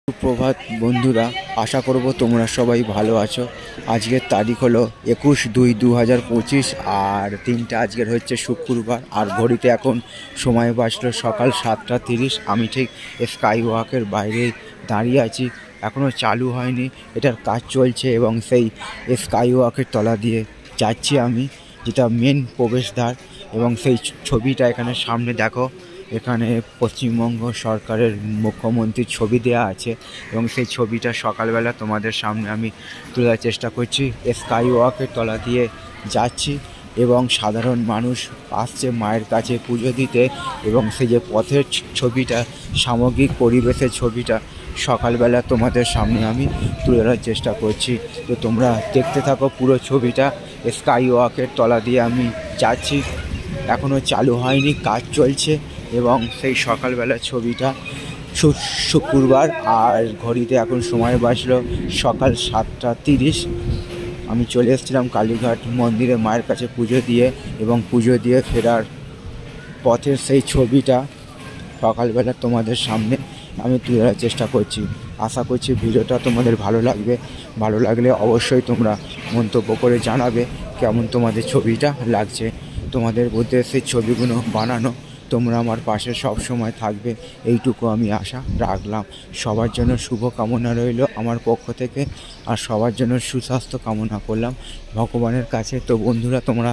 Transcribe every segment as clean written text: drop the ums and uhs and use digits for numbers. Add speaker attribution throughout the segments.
Speaker 1: সুপ্রভাত বন্ধুরা, আশা করব তোমরা সবাই ভালো আছো। আজকের তারিখ হলো 21/2/2025 আর দিনটা আজকের হচ্ছে শুক্রবার। আর ঘড়িতে এখন সময় বাজলো সকাল 7:30। আমি ঠিক স্কাই ওয়াকের বাইরে দাঁড়িয়ে আছি, এখনও চালু হয়নি, এটার কাজ চলছে এবং সেই স্কাই ওয়াকের তলা দিয়ে যাচ্ছি আমি, যেটা মেন প্রবেশদ্বার। এবং সেই ছবিটা এখানে সামনে দেখো, এখানে পশ্চিমবঙ্গ সরকারের মুখ্যমন্ত্রীর ছবি দেওয়া আছে এবং সেই ছবিটা সকালবেলা তোমাদের সামনে আমি তোলার চেষ্টা করছি। স্কাই ওয়াকের তলা দিয়ে যাচ্ছি এবং সাধারণ মানুষ আসছে মায়ের কাছে পুজো দিতে এবং সেই যে পথের ছবিটা, সামগ্রিক পরিবেশের ছবিটা সকালবেলা তোমাদের সামনে আমি তুলে ধরার চেষ্টা করছি। তো তোমরা দেখতে থাকো পুরো ছবিটা। স্কাই ওয়াকের তলা দিয়ে আমি যাচ্ছি, এখনও চালু হয়নি, কাজ চলছে এবং সেই সকালবেলার ছবিটা শুক্রবার। আর ঘড়িতে এখন সময় বাজলো সকাল 7:30। আমি চলে এসেছিলাম কালীঘাট মন্দিরে মায়ের কাছে পুজো দিয়ে এবং পুজো দিয়ে ফেরার পথের সেই ছবিটা সকালবেলা তোমাদের সামনে আমি তুলে ধরার চেষ্টা করছি। আশা করছি ভিডিওটা তোমাদের ভালো লাগবে। ভালো লাগলে অবশ্যই তোমরা মন্তব্য করে জানাবে কেমন তোমাদের ছবিটা লাগছে। তোমাদের মধ্যে সেই ছবিগুলো বানানো, তোমরা আমার পাশে সব সময় থাকবে, এইটুকু আমি আশা রাখলাম। সবার জন্য শুভ কামনা রইল আমার পক্ষ থেকে, আর সবার জন্য সুস্বাস্থ্য কামনা করলাম ভগবানের কাছে। তো বন্ধুরা, তোমরা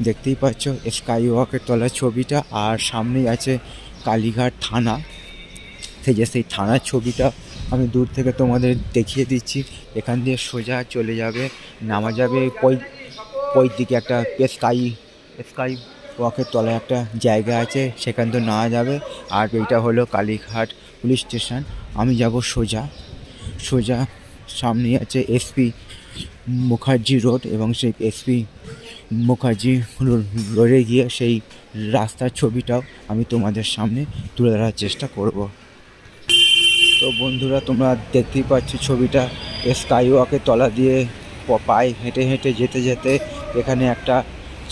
Speaker 1: দেখতেই পাচ্ছ স্কাই ওয়াকের তলার ছবিটা, আর সামনেই আছে কালীঘাট থানা। সেই থানার ছবিটা আমি দূর থেকে তোমাদের দেখিয়ে দিচ্ছি। এখান দিয়ে সোজা চলে যাবে, নামা যাবে ওই দিকে একটা স্কাই ওয়াকের তলায় একটা জায়গা আছে, সেখান থেকে নেওয়া যাবে। আর এইটা হলো কালীঘাট পুলিশ স্টেশন। আমি যাব সোজা সামনে আছে এসপি মুখার্জি রোড এবং সেই এসপি মুখার্জি রোডে গিয়ে সেই রাস্তার ছবিটাও আমি তোমাদের সামনে তুলে ধরার চেষ্টা করব। তো বন্ধুরা, তোমরা দেখতেই পাচ্ছ ছবিটা স্কাই ওয়াকের তলা দিয়ে পায়ে হেঁটে হেঁটে যেতে যেতে এখানে একটা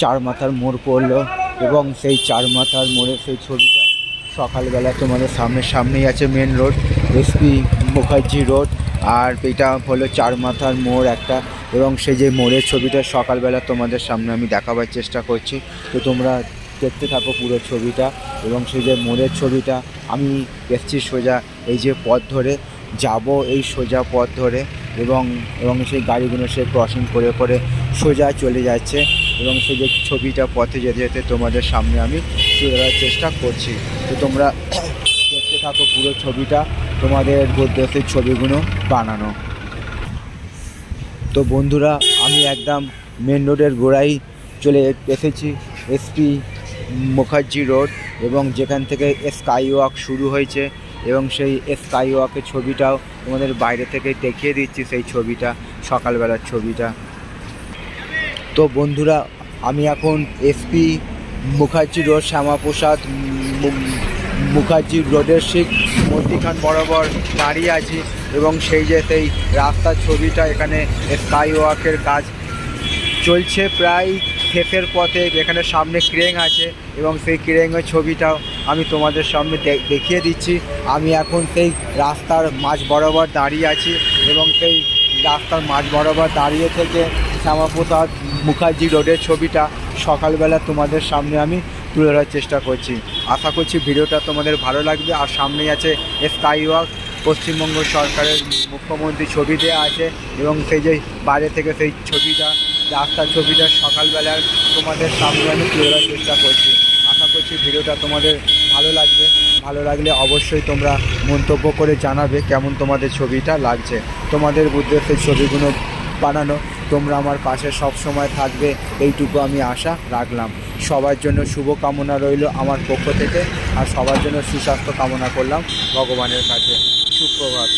Speaker 1: চার মাথার মোড় পড়লো এবং সেই চার মাথার মোড়ের সেই ছবিটা সকালবেলা তোমাদের সামনেই আছে main road, SP Mukherjee Road. আর এটা হলো চার মাথার মোড় একটা, এবং সেই যে মোড়ের ছবিটা সকালবেলা তোমাদের সামনে আমি দেখাবার চেষ্টা করছি। তো তোমরা দেখতে থাকো পুরো ছবিটা। এবং সেই যে মোড়ের ছবিটা, আমি এসছি সোজা এই যে পথ ধরে যাব, এই সোজা পথ ধরে, এবং সেই গাড়িগুলো সে ক্রসিং করে করে সোজা চলে যাচ্ছে এবং সেই যে ছবিটা পথে যেতে যেতে তোমাদের সামনে আমি তুলে ধরার চেষ্টা করছি। তো তোমরা দেখতে থাকো পুরো ছবিটা, তোমাদের মধ্যে ছবিগুলো বানানো। তো বন্ধুরা, আমি একদম মেন রোডের গোড়ায় চলে এসেছি, এসপি মুখার্জি রোড, এবং যেখান থেকে স্কাই ওয়াক শুরু হয়েছে এবং সেই স্কাই ওয়াকের ছবিটাও তোমাদের বাইরে থেকে দেখিয়ে দিচ্ছি, সেই ছবিটা সকালবেলার ছবিটা। তো বন্ধুরা, আমি এখন এসপি মুখার্জি রোড, শ্যামাপ্রসাদ মুখার্জি রোডের ঠিক মধ্যিখান বরাবর দাঁড়িয়ে আছি এবং সেই রাস্তার ছবিটা, এখানে স্কাই ওয়াকের কাজ চলছে প্রায় শেষের পথে। এখানে সামনে ক্রেন আছে এবং সেই ক্রেনের ছবিটাও আমি তোমাদের সামনে দেখিয়ে দিচ্ছি। আমি এখন সেই রাস্তার মাঝ বরাবর দাঁড়িয়ে আছি এবং সেই রাস্তার মাঝ বরাবর দাঁড়িয়ে থেকে শ্যামাপ্রসাদ মুখার্জি রোডের ছবিটা সকালবেলা তোমাদের সামনে আমি তুলে ধরার চেষ্টা করছি। আশা করছি ভিডিওটা তোমাদের ভালো লাগবে। আর সামনেই আছে স্কাই ওয়াক, পশ্চিমবঙ্গ সরকারের মুখ্যমন্ত্রী ছবি দেওয়া আছে এবং সেই যে বাইরে থেকে সেই ছবিটা, রাস্তার ছবিটা সকালবেলার তোমাদের সামনে আমি তুলে ধরার চেষ্টা করছি। আশা করছি ভিডিওটা তোমাদের ভালো লাগবে। ভালো লাগলে অবশ্যই তোমরা মন্তব্য করে জানাবে কেমন তোমাদের ছবিটা লাগছে। তোমাদের বুদ্ধে সেই ছবিগুলো বানানো, তোমরা আমার পাশে সব সময় থাকবে, এইটুকু আমি আশা রাখলাম। সবার জন্য শুভ কামনা রইল আমার পক্ষ থেকে, আর সবার জন্য সুস্বাস্থ্য কামনা করলাম ভগবানের কাছে। সুপ্রভাত।